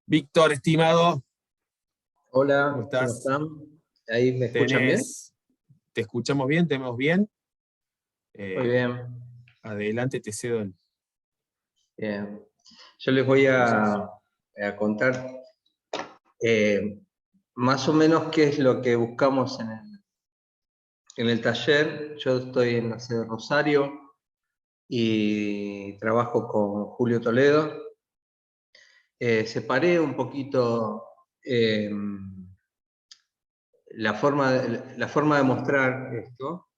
Víctor, estimado, Hola, ¿cómo ¿cómo estás? están? ¿Ahí me escuchan bien? ¿Te escuchamos bien? ¿Te vemos bien? Muy Eh, bien, Adelante, te cedo bien. Yo les voy a contar eh, más o menos qué es lo que buscamos en el taller. Yo estoy en la sede de Rosario y trabajo con Julio Toledo. Separé un poquito eh, la forma de mostrar esto.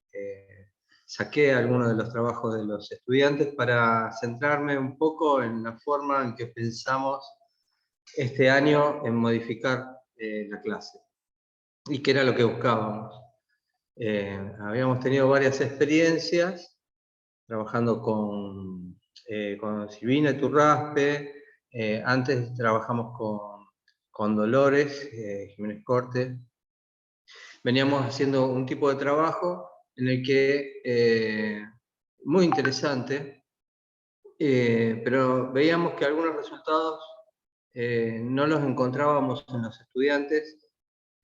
Saqué algunos de los trabajos de los estudiantes para centrarme un poco en la forma en que pensamos este año en modificar la clase y qué era lo que buscábamos. Habíamos tenido varias experiencias trabajando con Silvina Iturraspe, antes trabajamos con Dolores Jiménez Corte. Veníamos haciendo un tipo de trabajo en el que, muy interesante, pero veíamos que algunos resultados no los encontrábamos en los estudiantes,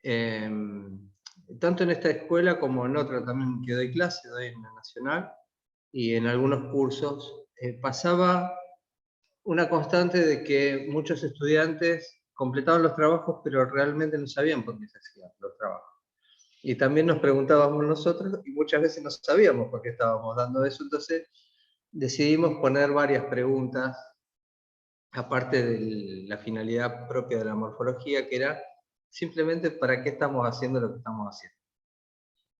eh, tanto en esta escuela como en otra también que doy clase, doy en la Nacional, y en algunos cursos. Pasaba una constante de que muchos estudiantes completaban los trabajos, pero realmente no sabían por qué se hacían los trabajos. Y también nos preguntábamos nosotros, y muchas veces no sabíamos por qué estábamos dando eso, entonces decidimos poner varias preguntas, aparte de la finalidad propia de la morfología, que era simplemente para qué estamos haciendo lo que estamos haciendo.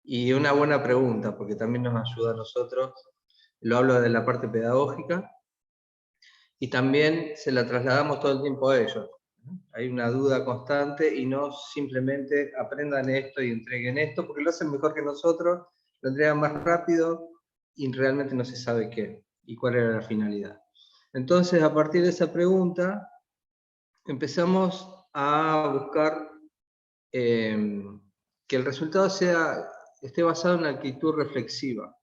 Y una buena pregunta, porque también nos ayuda a nosotros, lo hablo de la parte pedagógica, y también se la trasladamos todo el tiempo a ellos. Hay una duda constante y no simplemente aprendan esto y entreguen esto, porque lo hacen mejor que nosotros, lo entregan más rápido y realmente no se sabe qué y cuál era la finalidad. Entonces, a partir de esa pregunta, empezamos a buscar que el resultado esté basado en una actitud reflexiva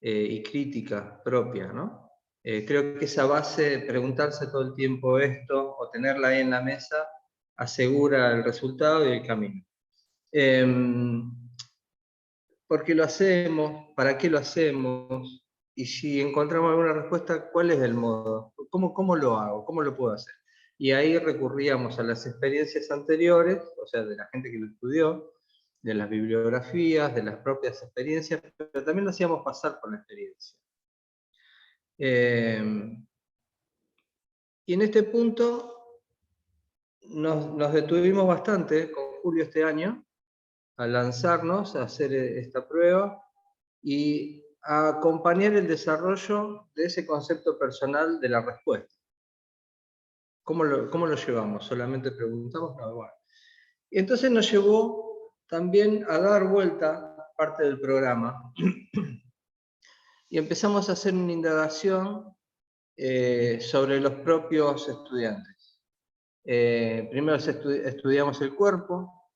y crítica propia, ¿no? Creo que esa base, preguntarse todo el tiempo esto o tenerla ahí en la mesa, asegura el resultado y el camino. ¿Por qué lo hacemos? ¿Para qué lo hacemos? Y si encontramos alguna respuesta, ¿cuál es el modo? ¿Cómo lo hago? ¿Cómo lo puedo hacer? Y ahí recurríamos a las experiencias anteriores, o sea, de la gente que lo estudió, de las bibliografías, de las propias experiencias, pero también lo hacíamos pasar por la experiencia. Y en este punto nos detuvimos bastante con Julio este año a lanzarnos a hacer esta prueba y a acompañar el desarrollo de ese concepto personal de la respuesta. ¿Cómo lo llevamos? ¿Solamente preguntamos? No, bueno. Y entonces nos llevó también a dar vuelta parte del programa y empezamos a hacer una indagación sobre los propios estudiantes. Primero estudiamos el cuerpo,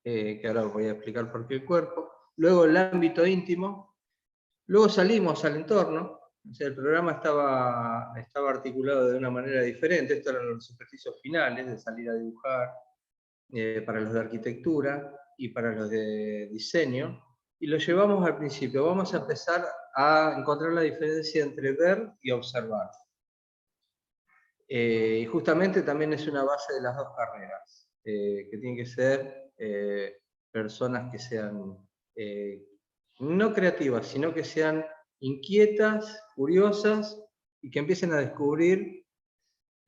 que ahora voy a explicar por qué el cuerpo, luego el ámbito íntimo, luego salimos al entorno, o sea, el programa estaba articulado de una manera diferente, estos eran los ejercicios finales de salir a dibujar, para los de arquitectura y para los de diseño, y lo llevamos al principio. Vamos a empezar a encontrar la diferencia entre ver y observar. Y justamente también es una base de las dos carreras, que tienen que ser personas que sean no creativas, sino que sean inquietas, curiosas y que empiecen a descubrir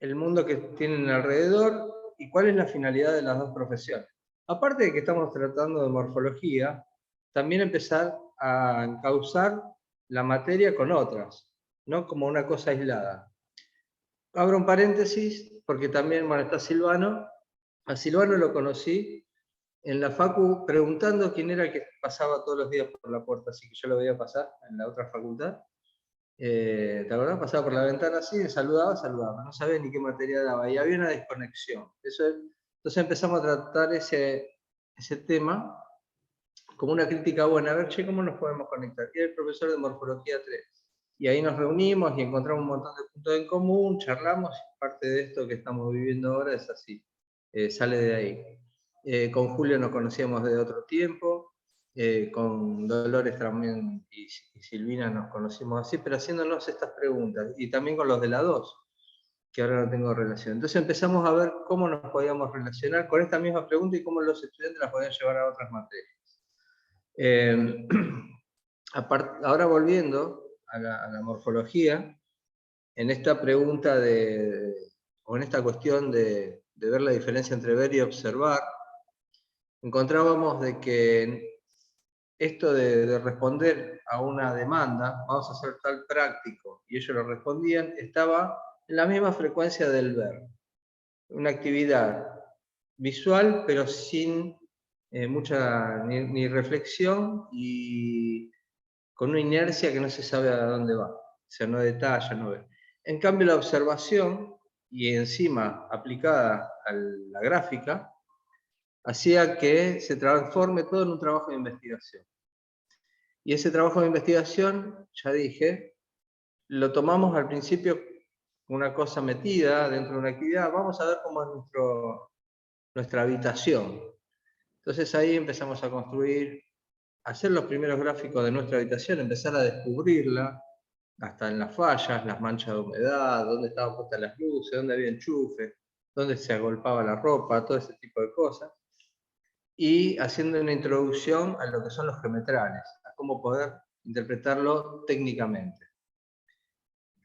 el mundo que tienen alrededor y cuál es la finalidad de las dos profesiones. Aparte de que estamos tratando de morfología, también empezar a encauzar la materia con otras, no como una cosa aislada. Abro un paréntesis, porque también, bueno, está Silvano. A Silvano lo conocí en la facu preguntando quién era el que pasaba todos los días por la puerta, así que yo lo veía pasar en la otra facultad. ¿Te acordás? Pasaba por la ventana así, saludaba, no sabía ni qué materia daba, y había una desconexión. Entonces empezamos a tratar ese tema como una crítica buena, a ver, che, ¿cómo nos podemos conectar? Y era el profesor de Morfología 3. Y ahí nos reunimos y encontramos un montón de puntos en común, charlamos, y parte de esto que estamos viviendo ahora es así, sale de ahí. Con Julio nos conocíamos de otro tiempo, con Dolores también y Silvina nos conocimos así, pero haciéndonos estas preguntas, y también con los de la 2, que ahora no tengo relación. Entonces empezamos a ver cómo nos podíamos relacionar con esta misma pregunta y cómo los estudiantes las podían llevar a otras materias. Ahora volviendo a la morfología, en esta pregunta o en esta cuestión de ver la diferencia entre ver y observar, encontrábamos de que esto de responder a una demanda, vamos a hacer tal práctico, y ellos lo respondían, estaba en la misma frecuencia del ver. Una actividad visual, pero sin mucha ni reflexión y con una inercia que no se sabe a dónde va. O sea, no detalla, no ve. En cambio, la observación, y encima aplicada a la gráfica, hacía que se transforme todo en un trabajo de investigación. Y ese trabajo de investigación, ya dije, lo tomamos al principio una cosa metida dentro de una actividad. Vamos a ver cómo es nuestra habitación. Entonces ahí empezamos a construir, hacer los primeros gráficos de nuestra habitación, empezar a descubrirla, hasta en las fallas, las manchas de humedad, dónde estaban puestas las luces, dónde había enchufe, dónde se agolpaba la ropa, todo ese tipo de cosas. Y haciendo una introducción a lo que son los geometrales, a cómo poder interpretarlo técnicamente.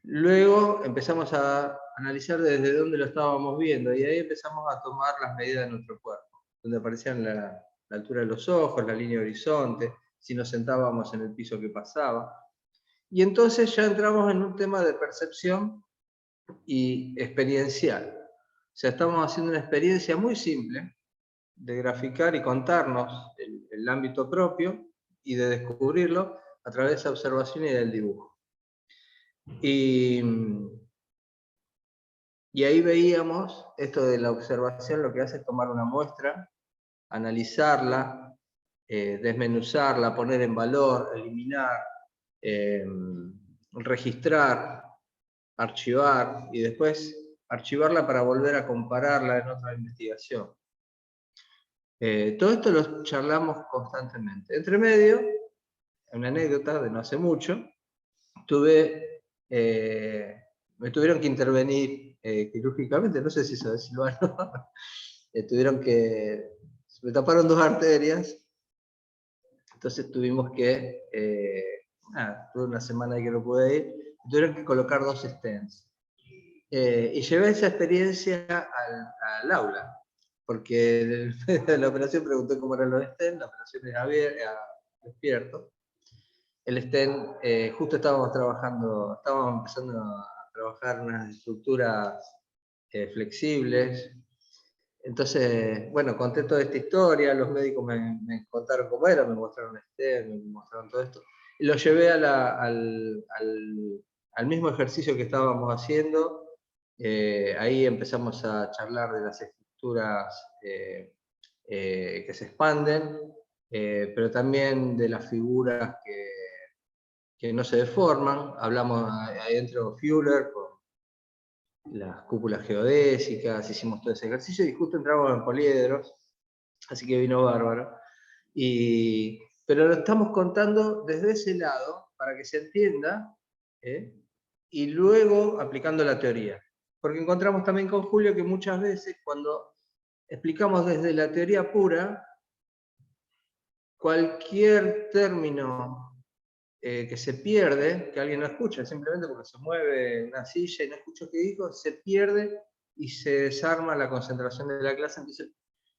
Luego empezamos a analizar desde dónde lo estábamos viendo y ahí empezamos a tomar las medidas de nuestro cuerpo, donde aparecían la altura de los ojos, la línea de horizonte, si nos sentábamos en el piso que pasaba. Y entonces ya entramos en un tema de percepción y experiencial. O sea, estamos haciendo una experiencia muy simple de graficar y contarnos el ámbito propio y de descubrirlo a través de esa observación y del dibujo. Y ahí veíamos esto de la observación, lo que hace es tomar una muestra, analizarla, desmenuzarla, poner en valor, eliminar, registrar, archivar y después archivarla para volver a compararla en otra investigación. Todo esto lo charlamos constantemente. Entre medio, una anécdota de no hace mucho, me tuvieron que intervenir quirúrgicamente, no sé si eso es Silvano, me taparon 2 arterias, entonces tuvimos que, tuve una semana que no pude ir, tuvieron que colocar 2 stents. Y llevé esa experiencia al aula, porque en el medio de la operación pregunté cómo eran los stents, la operación es despierto. El stent, justo estábamos empezando a trabajar unas estructuras flexibles. Entonces, bueno, conté toda esta historia, los médicos me contaron cómo era, me mostraron el stent, me mostraron todo esto. Y lo llevé al mismo ejercicio que estábamos haciendo. Ahí empezamos a charlar de las estructuras que se expanden, pero también de las figuras que no se deforman. Hablamos ahí dentro de Fuller con las cúpulas geodésicas, hicimos todo ese ejercicio y justo entramos en poliedros, así que vino bárbaro. Pero lo estamos contando desde ese lado para que se entienda, y luego aplicando la teoría. Porque encontramos también con Julio que muchas veces cuando explicamos desde la teoría pura, cualquier término que se pierde, que alguien no escucha, simplemente porque se mueve una silla y no escucha qué dijo, se pierde y se desarma la concentración de la clase. Entonces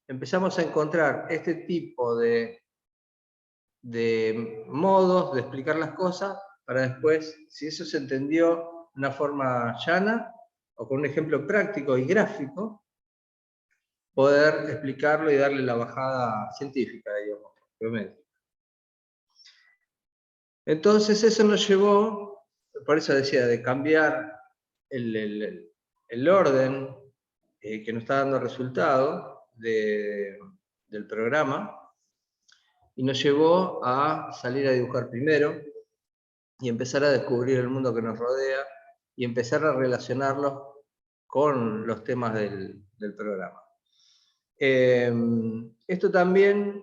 empezamos a encontrar este tipo de modos de explicar las cosas para después, si eso se entendió de una forma llana o con un ejemplo práctico y gráfico, poder explicarlo y darle la bajada científica, digamos, geométrica. Entonces eso nos llevó, por eso decía, de cambiar el orden que nos está dando resultado del programa, y nos llevó a salir a dibujar primero, y empezar a descubrir el mundo que nos rodea y empezar a relacionarlos con los temas del programa. Esto también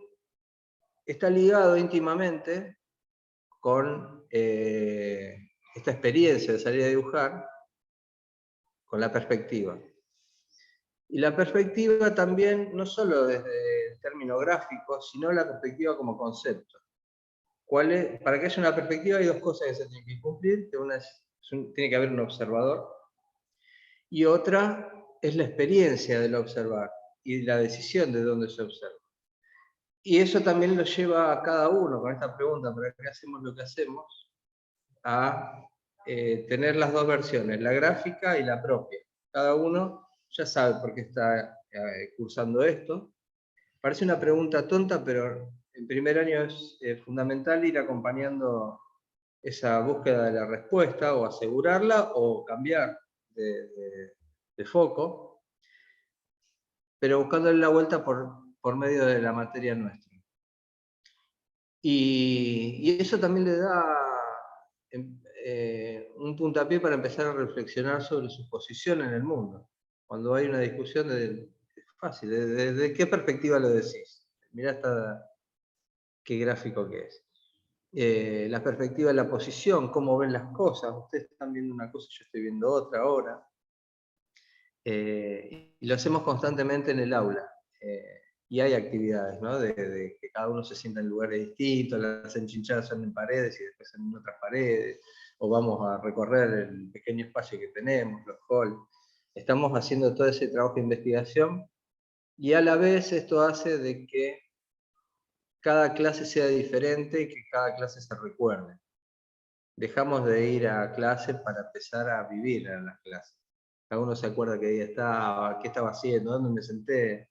está ligado íntimamente con esta experiencia de salir a dibujar, con la perspectiva. Y la perspectiva también, no solo desde el término gráfico, sino la perspectiva como concepto. Para que haya una perspectiva hay dos cosas que se tienen que cumplir. Una tiene que haber un observador, y otra es la experiencia del observar y la decisión de dónde se observa. Y eso también lo lleva a cada uno con esta pregunta, ¿para qué hacemos lo que hacemos? A tener las dos versiones, la gráfica y la propia. Cada uno ya sabe por qué está cursando esto. Parece una pregunta tonta, pero en primer año es fundamental ir acompañando esa búsqueda de la respuesta, o asegurarla, o cambiar de foco, pero buscándole la vuelta por medio de la materia nuestra. Y eso también le da un puntapié para empezar a reflexionar sobre su posición en el mundo. Cuando hay una discusión, es fácil, ¿de qué perspectiva lo decís? Mirá qué gráfico que es. La perspectiva de la posición, cómo ven las cosas. Ustedes están viendo una cosa, yo estoy viendo otra ahora. Y lo hacemos constantemente en el aula. Y hay actividades, ¿no? de que cada uno se sienta en lugares distintos, las enchinchadas son en paredes y después en otras paredes, o vamos a recorrer el pequeño espacio que tenemos, los halls. Estamos haciendo todo ese trabajo de investigación, y a la vez esto hace de que cada clase sea diferente y que cada clase se recuerde. Dejamos de ir a clase para empezar a vivir en las clases. Cada uno se acuerda qué día estaba, qué estaba haciendo, dónde me senté.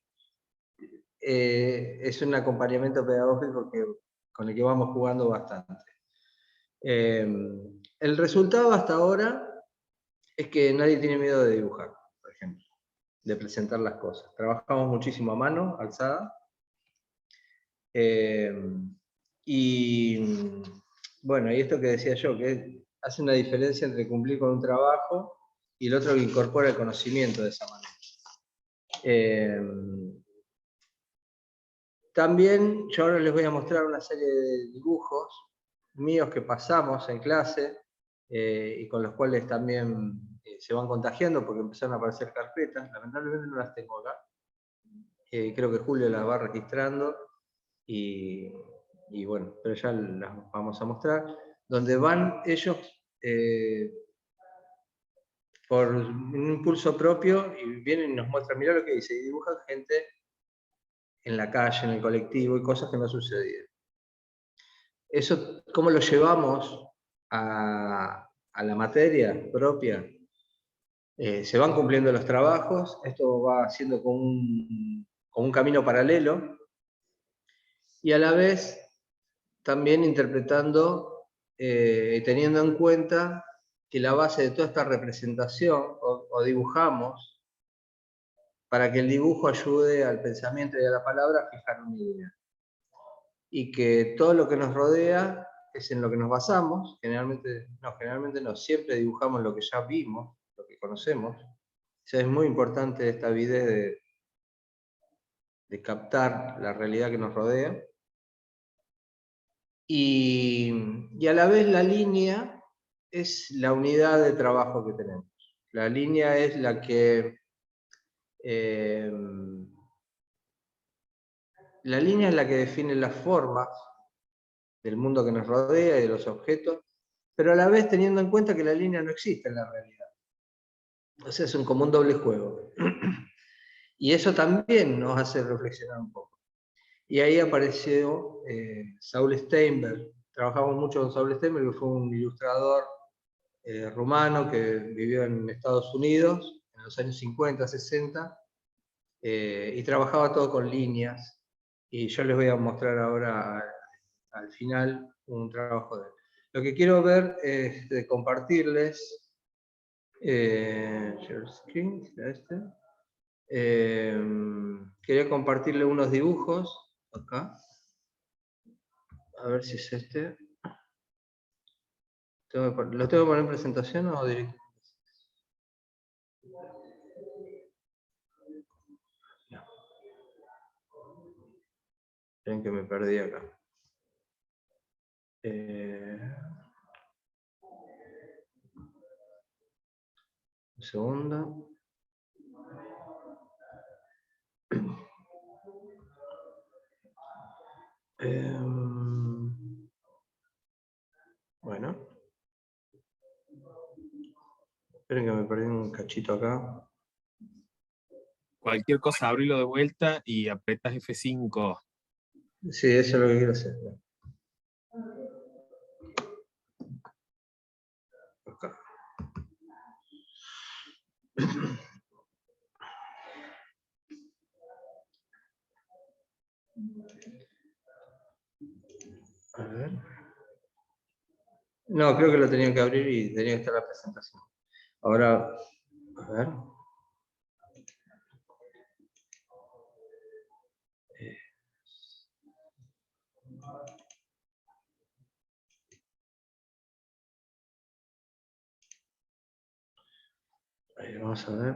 Es un acompañamiento pedagógico con el que vamos jugando bastante. El resultado hasta ahora es que nadie tiene miedo de dibujar, por ejemplo, de presentar las cosas. Trabajamos muchísimo a mano, alzada. Y bueno, y esto que decía yo, que hace una diferencia entre cumplir con un trabajo y el otro que incorpora el conocimiento de esa manera. También yo ahora les voy a mostrar una serie de dibujos míos que pasamos en clase y con los cuales también se van contagiando porque empezaron a aparecer carpetas. Lamentablemente no las tengo acá. Creo que Julio las va registrando y bueno, pero ya las vamos a mostrar, donde van ellos por un impulso propio y vienen y nos muestran, mirá lo que dice, y dibujan gente en la calle, en el colectivo, y cosas que no sucedían. Eso, ¿cómo lo llevamos a la materia propia? Se van cumpliendo los trabajos, esto va siendo como un camino paralelo, y a la vez también interpretando, teniendo en cuenta que la base de toda esta representación, o dibujamos, para que el dibujo ayude al pensamiento y a la palabra a fijar una idea. Y que todo lo que nos rodea es en lo que nos basamos, generalmente no, siempre dibujamos lo que ya vimos, lo que conocemos. O sea, es muy importante esta avidez de captar la realidad que nos rodea. Y a la vez la línea es la unidad de trabajo que tenemos. La línea es la que define las formas del mundo que nos rodea y de los objetos, pero a la vez teniendo en cuenta que la línea no existe en la realidad. O sea, es como un doble juego. Y eso también nos hace reflexionar un poco. Y ahí apareció Saul Steinberg. Trabajamos mucho con Saul Steinberg, que fue un ilustrador rumano que vivió en Estados Unidos en los años 50, 60, y trabajaba todo con líneas. Y yo les voy a mostrar ahora al final un trabajo de él. Lo que quiero ver es de compartirles, share screen, quería compartirle unos dibujos acá. A ver si es este. ¿Lo tengo que poner en presentación o directo? No. Ven que me perdí acá. Un segundo. Bueno. Esperen que me perdí un cachito acá. Cualquier cosa, abrilo de vuelta y apretas F5. Sí, eso es lo que quiero hacer. Acá. A ver. No, creo que lo tenía que abrir y tenía que estar la presentación. Ahora, a ver. Ahí vamos a ver.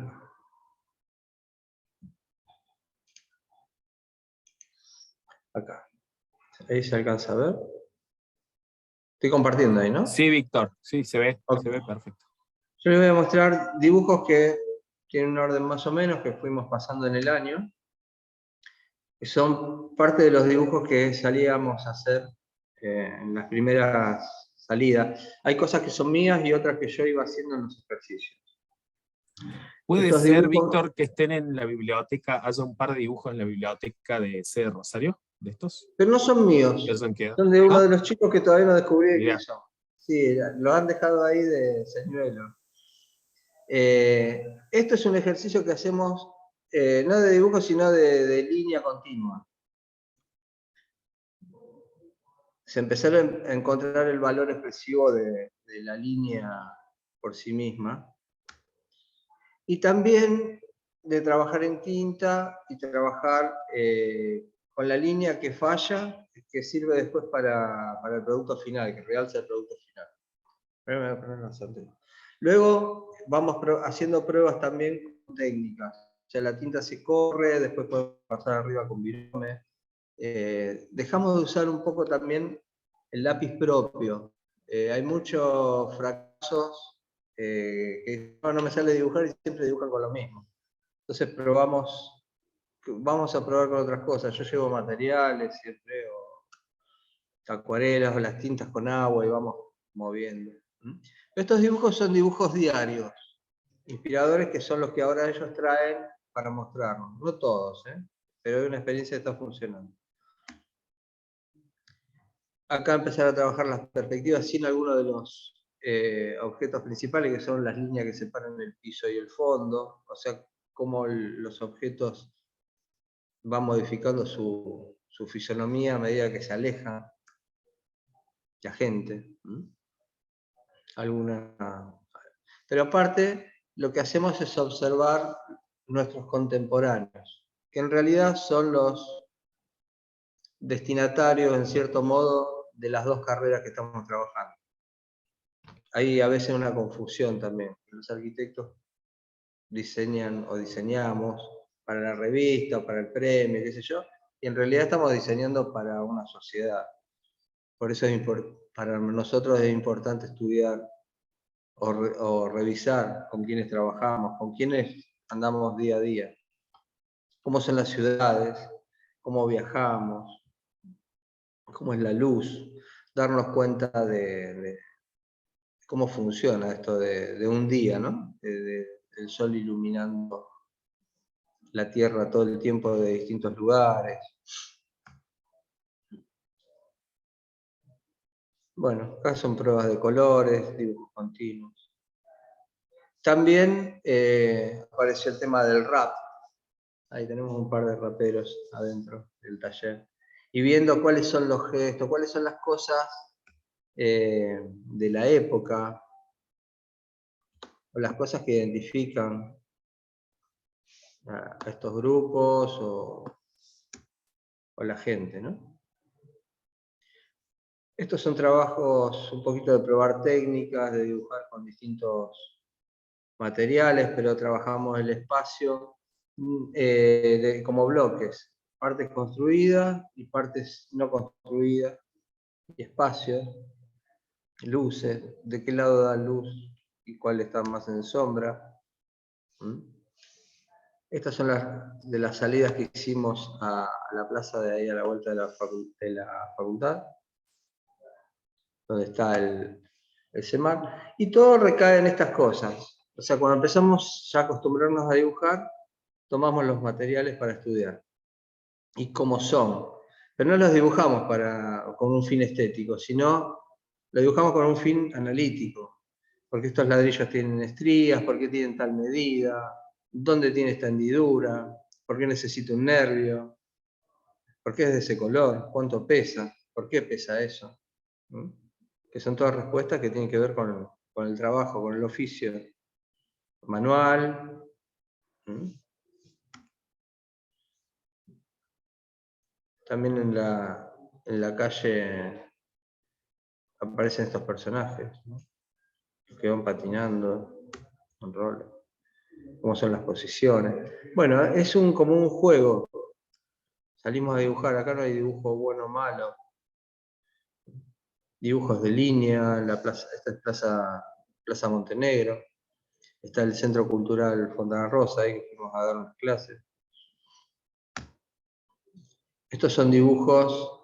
Acá. Ahí se alcanza a ver. Estoy compartiendo ahí, ¿no? Sí, Víctor, sí, se ve Okay. perfecto. Yo les voy a mostrar dibujos que tienen un orden más o menos, que fuimos pasando en el año. Que son parte de los dibujos que salíamos a hacer en las primeras salidas. Hay cosas que son mías y otras que yo iba haciendo en los ejercicios. Puede Estos ser, dibujos, Víctor, que estén en la biblioteca, haya un par de dibujos en la biblioteca de C. de Rosario, de estos, pero no son míos, que hayan quedado. son de uno Ah, de los chicos que todavía no descubrí de quién mirá, son. Sí, los han dejado ahí de señuelo. Esto es un ejercicio que hacemos no de dibujo, sino de línea continua. Se empezaron a encontrar el valor expresivo de la línea por sí misma. Y también de trabajar en tinta y trabajar con la línea que falla, que sirve después para el producto final, que realza el producto final. Luego vamos haciendo pruebas también con técnicas. O sea, la tinta se corre, después podemos pasar arriba con virome. Dejamos de usar un poco también el lápiz propio. Hay muchos fracasos que no me sale dibujar y siempre dibujan con lo mismo. Entonces vamos a probar con otras cosas. Yo llevo materiales siempre, o acuarelas, o las tintas con agua y vamos moviendo. Estos dibujos son dibujos diarios, inspiradores, que son los que ahora ellos traen para mostrarnos. No todos, pero es una experiencia que está funcionando. Acá empezar a trabajar las perspectivas sin alguno de los objetos principales, que son las líneas que separan el piso y el fondo, o sea, cómo los objetos van modificando su fisonomía a medida que se aleja la gente. Pero aparte, lo que hacemos es observar nuestros contemporáneos, que en realidad son los destinatarios, en cierto modo, de las dos carreras que estamos trabajando. Hay a veces una confusión también. Los arquitectos diseñan o diseñamos para la revista o para el premio, qué sé yo, y en realidad estamos diseñando para una sociedad. Por eso para nosotros es importante estudiar o revisar con quienes trabajamos, con quienes andamos día a día, cómo son las ciudades, cómo viajamos, cómo es la luz, darnos cuenta de cómo funciona esto de un día, ¿no? El sol iluminando la Tierra todo el tiempo de distintos lugares. Bueno, acá son pruebas de colores, dibujos continuos. También apareció el tema del rap. Ahí tenemos un par de raperos adentro del taller. Y viendo cuáles son los gestos, cuáles son las cosas de la época, o las cosas que identifican a estos grupos o la gente, ¿no? Estos son trabajos un poquito de probar técnicas, de dibujar con distintos materiales, pero trabajamos el espacio como bloques, partes construidas y partes no construidas, y espacios, luces, de qué lado da luz y cuál está más en sombra. Estas son las de las salidas que hicimos a la plaza de ahí a la vuelta de la facultad, donde está el CEMAR, y todo recae en estas cosas. O sea, cuando empezamos ya a acostumbrarnos a dibujar, tomamos los materiales para estudiar, y cómo son. Pero no los dibujamos con un fin estético, sino los dibujamos con un fin analítico, porque estos ladrillos tienen estrías, por qué tienen tal medida, dónde tiene esta hendidura, por qué necesita un nervio, por qué es de ese color, cuánto pesa, por qué pesa eso. Que son todas respuestas que tienen que ver con el trabajo, con el oficio manual. También en la calle aparecen estos personajes, ¿no? Que van patinando en roles, cómo son las posiciones. Bueno, es como un juego. Salimos a dibujar, acá no hay dibujo bueno o malo. Dibujos de línea, esta es Plaza Montenegro. Está el Centro Cultural Fontana Rosa, ahí que fuimos a dar unas clases. Estos son dibujos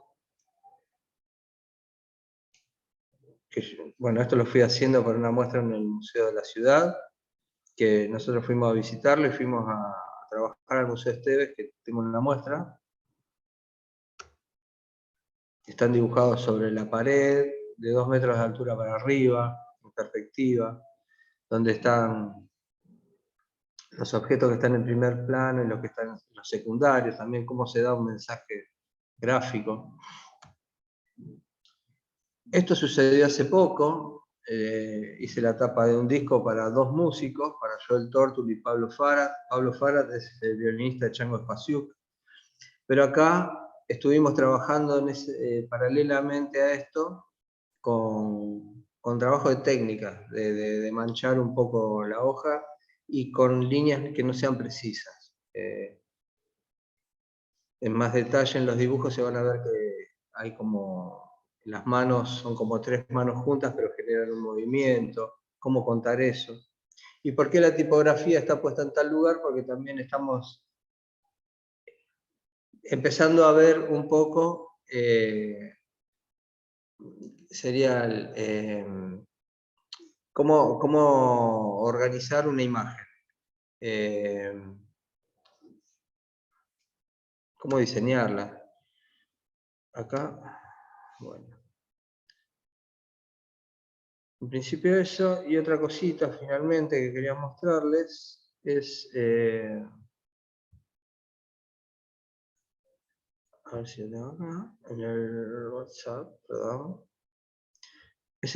que, bueno, esto lo fui haciendo para una muestra en el Museo de la Ciudad, que nosotros fuimos a visitarlo y fuimos a trabajar al Museo Esteves, que tengo una muestra. Están dibujados sobre la pared, de 2 metros de altura para arriba, en perspectiva, donde están los objetos que están en primer plano y los que están en los secundarios, también cómo se da un mensaje gráfico. Esto sucedió hace poco, hice la tapa de un disco para 2 músicos, para Joel Tortul y Pablo Farad. Pablo Farad es el violinista de Chango Spasiuk. Pero acá estuvimos trabajando paralelamente a esto con trabajo de técnica, de manchar un poco la hoja y con líneas que no sean precisas. En más detalle en los dibujos se van a ver que hay como, las manos son como 3 manos juntas pero generan un movimiento, cómo contar eso. ¿Y por qué la tipografía está puesta en tal lugar? Porque también estamos empezando a ver un poco, sería cómo organizar una imagen. Cómo diseñarla. Acá, bueno. En principio eso, y otra cosita finalmente que quería mostrarles es, a ver si lo tengo acá, en el WhatsApp, perdón. Es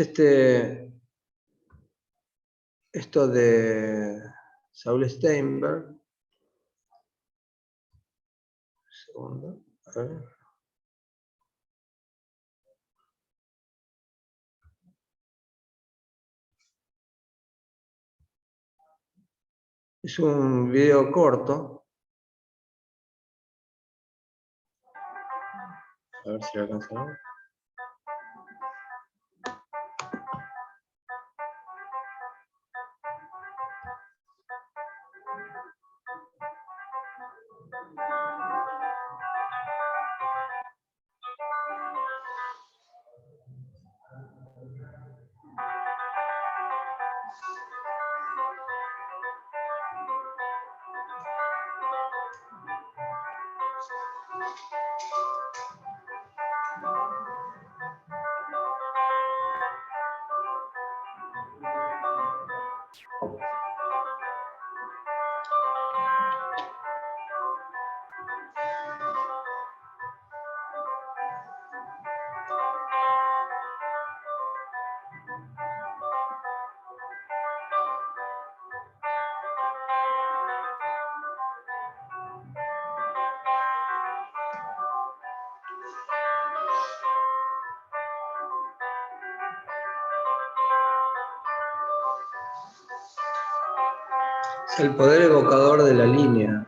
esto de Saul Steinberg. Un segundo, a ver. Es un video corto. A ver si lo alcanzo a ver. Es el poder evocador de la línea.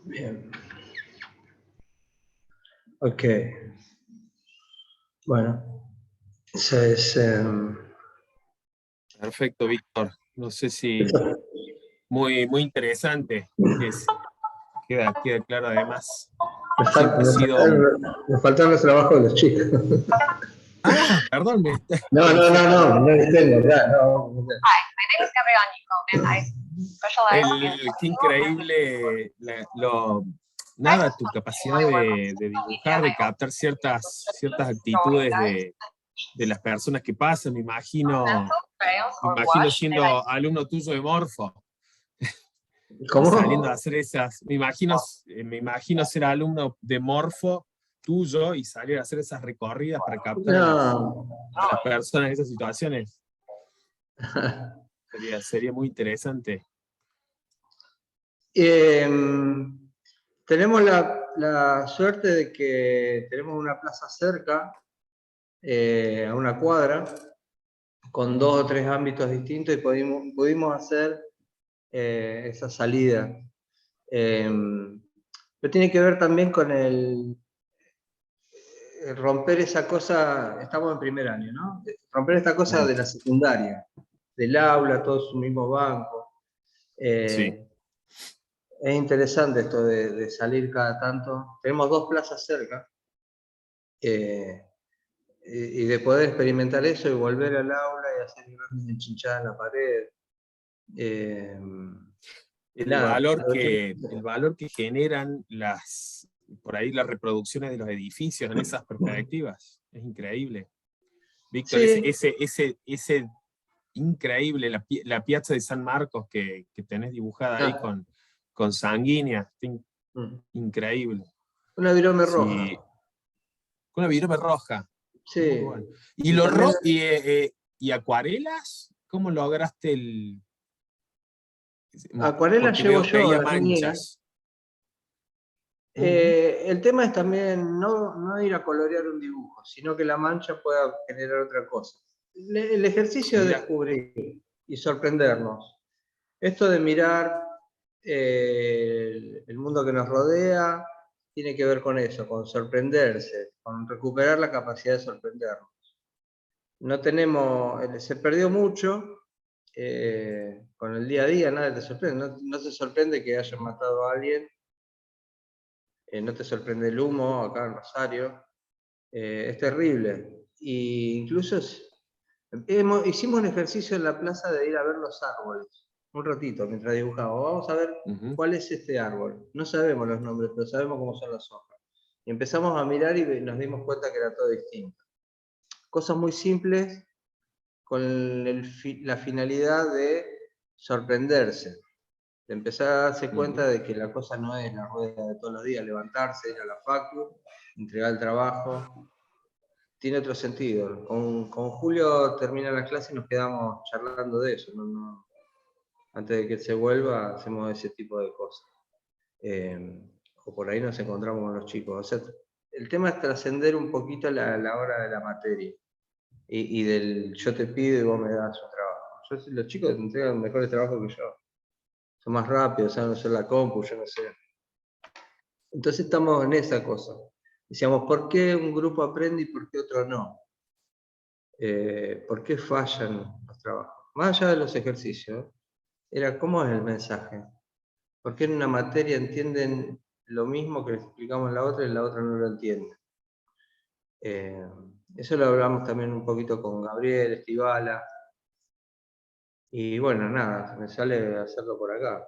Bien. Ok. Bueno, esa es... Perfecto, Víctor. No sé si muy, muy interesante. Queda claro además. Siempre he sido... me faltan los trabajos de los chicos. Ah, perdón. No les tengo, ya, no. Hi, my name is Gabrielle Nico, and I specialize in... Qué increíble nada, tu capacidad de dibujar, de captar ciertas actitudes de las personas que pasan. Me imagino siendo alumno tuyo de Morfo. ¿Cómo? Saliendo a hacer esas. Me imagino ser alumno de Morfo tuyo y salir a hacer esas recorridas para captar a las personas en esas situaciones. Sería muy interesante. Tenemos la suerte de que tenemos una plaza cerca a una cuadra, con 2 o 3 ámbitos distintos, y pudimos hacer esa salida. Pero tiene que ver también con el romper esa cosa. Estamos en primer año, ¿no? Romper esta cosa de la secundaria, del aula, todos un mismo banco. Sí. Es interesante esto de salir cada tanto. Tenemos 2 plazas cerca, y de poder experimentar eso y volver al aula y hacer grandes enchinchadas en la pared. Nada, El valor que generan por ahí las reproducciones de los edificios en esas perspectivas es increíble. Víctor, sí, ese increíble, la Piazza de San Marcos que tenés dibujada ahí con sanguínea, increíble. una virome Sí, roja. con una virome roja. Sí. Muy bueno. ¿Y, y acuarelas? ¿Cómo lograste el...? Acuarela Porque llevo veo, yo, veía las mías. manchas. El tema es también no ir a colorear un dibujo, sino que la mancha pueda generar otra cosa. El ejercicio de descubrir y sorprendernos. Esto de mirar el mundo que nos rodea tiene que ver con eso, con sorprenderse, con recuperar la capacidad de sorprendernos. No tenemos, se perdió mucho con el día a día, nadie te sorprende. No se sorprende que hayan matado a alguien, no te sorprende el humo acá en Rosario. Es terrible. E incluso hicimos un ejercicio en la plaza de ir a ver los árboles, un ratito, mientras dibujábamos. Vamos a ver cuál es este árbol. No sabemos los nombres, pero sabemos cómo son las hojas. Y empezamos a mirar y nos dimos cuenta que era todo distinto. Cosas muy simples con la finalidad de sorprenderse, de empezar a darse cuenta de que la cosa no es la rueda de todos los días, levantarse, ir a la facu, entregar el trabajo. Tiene otro sentido. Con Julio termina la clase y nos quedamos charlando de eso. Antes de que se vuelva, hacemos ese tipo de cosas. O por ahí nos encontramos con los chicos. O sea, el tema es trascender un poquito la hora de la materia. Y del yo te pido y vos me das un trabajo. Los chicos te entregan mejores trabajos que yo. Son más rápidos, saben usar la compu, yo no sé. Entonces estamos en esa cosa. Decíamos, ¿por qué un grupo aprende y por qué otro no? ¿Por qué fallan los trabajos? Más allá de los ejercicios, era cómo es el mensaje. ¿Por qué en una materia entienden lo mismo que les explicamos en la otra y en la otra no lo entienden? Eso lo hablamos también un poquito con Gabriel, Estivala. Y bueno, nada, me sale hacerlo por acá.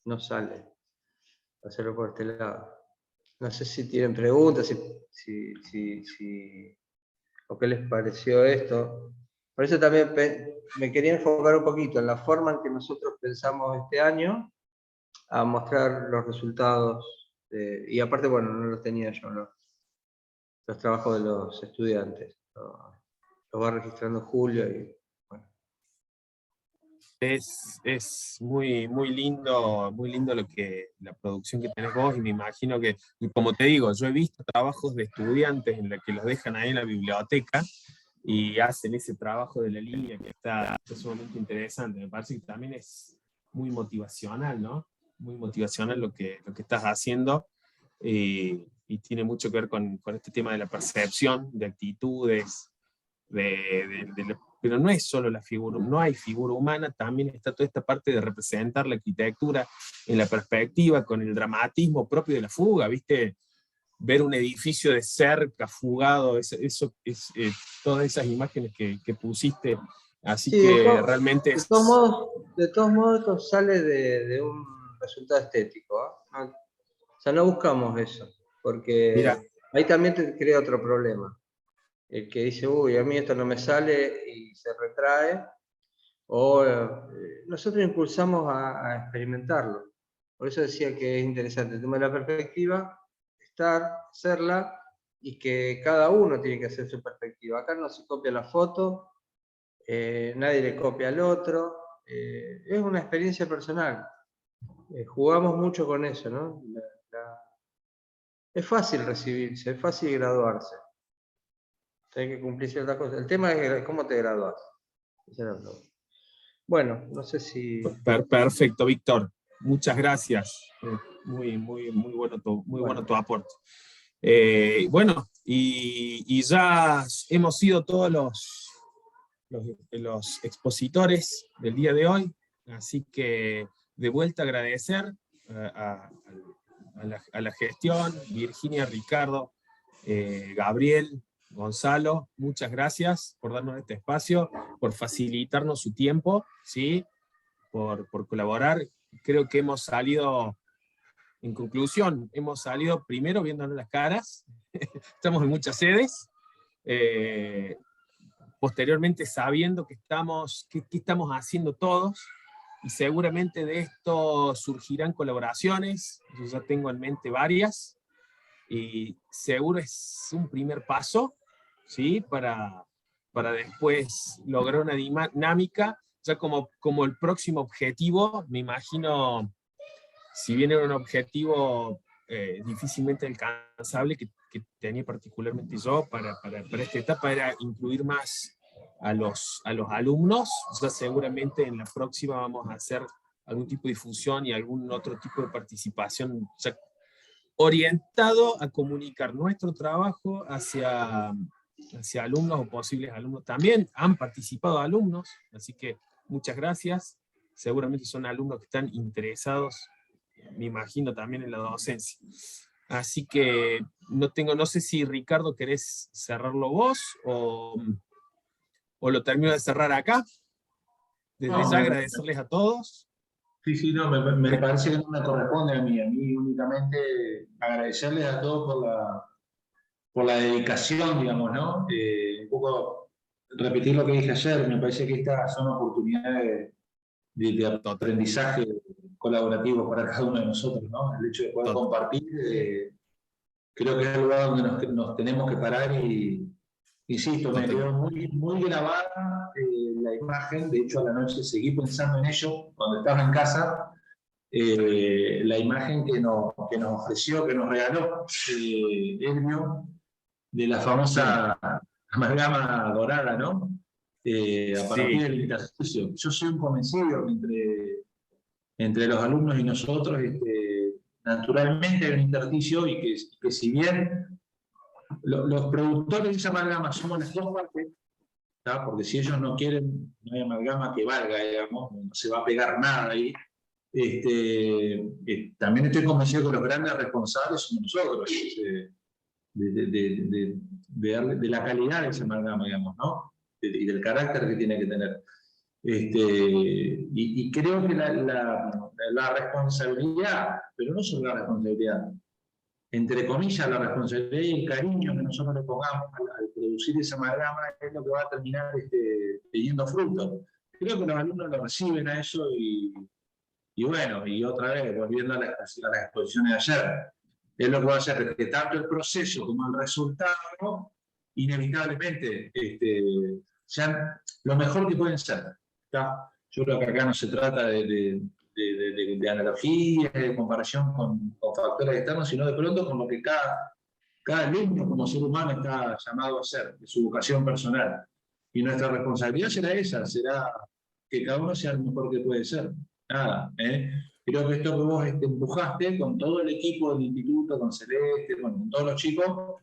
No sale hacerlo por este lado. No sé si tienen preguntas, o qué les pareció esto. Por eso también me quería enfocar un poquito en la forma en que nosotros pensamos este año a mostrar los resultados. Y aparte, bueno, no los tenía yo, los trabajos de los estudiantes. Los va registrando Julio y bueno. Es muy lindo la producción que tenés vos, y me imagino que, como te digo, yo he visto trabajos de estudiantes en los que los dejan ahí en la biblioteca y hacen ese trabajo de la línea que está sumamente interesante. Me parece que también es muy motivacional, ¿no? Muy motivacional lo que estás haciendo, y tiene mucho que ver con este tema de la percepción, de actitudes, pero no es solo la figura, no hay figura humana, también está toda esta parte de representar la arquitectura en la perspectiva, con el dramatismo propio de la fuga, ¿viste? Ver un edificio de cerca, fugado, todas esas imágenes que pusiste, así Sí, que realmente es... de todos modos esto sale de un resultado estético, ¿eh? O sea, no buscamos eso, porque Mira, ahí también te crea otro problema. El que dice, uy, a mí esto no me sale y se retrae, o nosotros impulsamos a experimentarlo. Por eso decía que es interesante el tema de la perspectiva, hacerla, y que cada uno tiene que hacer su perspectiva. Acá no se copia la foto, nadie le copia al otro, es una experiencia personal. Jugamos mucho con eso, ¿no? Es fácil recibirse, es fácil graduarse. Tenés que cumplir ciertas cosas. El tema es cómo te graduás. Ese era todo. Bueno, no sé si... Perfecto, Víctor. Muchas gracias. Muy bueno tu aporte. Bueno, y ya hemos sido todos los expositores del día de hoy, así que de vuelta agradecer a la gestión, Virginia, Ricardo, Gabriel, Gonzalo, muchas gracias por darnos este espacio, por facilitarnos su tiempo, ¿sí? por colaborar. Creo que hemos salido, en conclusión, hemos salido primero viéndonos las caras, estamos en muchas sedes, posteriormente sabiendo qué estamos haciendo todos, y seguramente de esto surgirán colaboraciones, yo ya tengo en mente varias, y seguro es un primer paso, ¿sí? Para después lograr una dinámica, ya como el próximo objetivo, me imagino, si bien era un objetivo difícilmente alcanzable, que tenía particularmente yo para esta etapa, era incluir más a los alumnos. Ya seguramente en la próxima vamos a hacer algún tipo de difusión y algún otro tipo de participación, ya orientado a comunicar nuestro trabajo hacia alumnos o posibles alumnos. También han participado alumnos, así que muchas gracias. Seguramente son alumnos que están interesados, me imagino, también en la docencia. Así que no sé si, Ricardo, querés cerrarlo vos o lo termino de cerrar acá. Desde ya agradecerles a todos. Sí, no, me parece que no me corresponde a mí únicamente agradecerles a todos por la dedicación, digamos, ¿no? Un poco repetir lo que dije ayer, me parece que estas son oportunidades de aprendizaje colaborativo para cada uno de nosotros, ¿no? El hecho de poder compartir, creo que es el lugar donde nos tenemos que parar y, insisto, me quedó muy grabada la imagen. De hecho, a la noche seguí pensando en ello cuando estaba en casa, la imagen que nos ofreció, que nos regaló Elvio, de la famosa amalgama dorada, ¿no? A partir del intersticio. Yo soy un convencido que entre los alumnos y nosotros, naturalmente hay un intersticio, y que si bien los productores de esa amalgama somos las dos partes, ¿tá? Porque si ellos no quieren, no hay amalgama que valga, digamos, no se va a pegar nada ahí. También estoy convencido que los grandes responsables somos nosotros, de la calidad de esa amalgama, digamos, ¿no? Y del carácter que tiene que tener. Y creo que la responsabilidad, pero no solo la responsabilidad, entre comillas, la responsabilidad y el cariño que nosotros le pongamos al producir esa amalgama es lo que va a terminar teniendo fruto. Creo que los alumnos lo reciben a eso, y bueno, y otra vez, volviendo a las exposiciones de ayer, es lo que va a hacer que tanto el proceso como el resultado, inevitablemente, sean lo mejor que pueden ser. ¿Tá? Yo creo que acá no se trata de analogía, de comparación con factores externos, sino de pronto con lo que cada alumno como ser humano está llamado a hacer, de su vocación personal. Y nuestra responsabilidad será esa, será que cada uno sea el mejor que puede ser. Nada, creo que esto que vos empujaste con todo el equipo del instituto, con Celeste, con todos los chicos,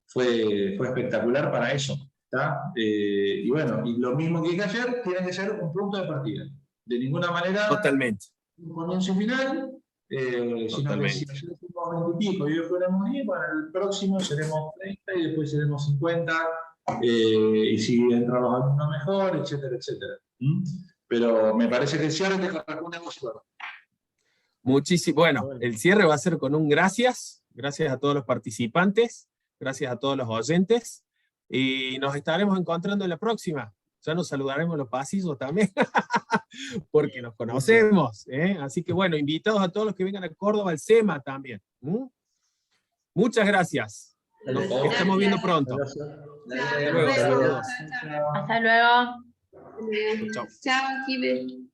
fue espectacular para eso. Y bueno, y lo mismo que dije ayer, tiene que ser un punto de partida. De ninguna manera Totalmente. un comienzo final, sino que si ayer fuimos 20 y pico y hoy fuéramos 10, bueno, el próximo seremos 30 y después seremos 50, y si entran los alumnos mejor, etcétera, etcétera. Pero me parece que el cierre te corresponde a vosotros. Muchísimo. Bueno, el cierre va a ser con un gracias. Gracias a todos los participantes, gracias a todos los oyentes, y nos estaremos encontrando en la próxima. Ya nos saludaremos en los pasillos también, porque nos conocemos, ¿eh? Así que bueno, invitados a todos los que vengan a Córdoba, al SEMA también. Muchas gracias. Nos estamos viendo pronto. Hasta luego. Saludos. Hasta luego. Chao. Chao, Kibe.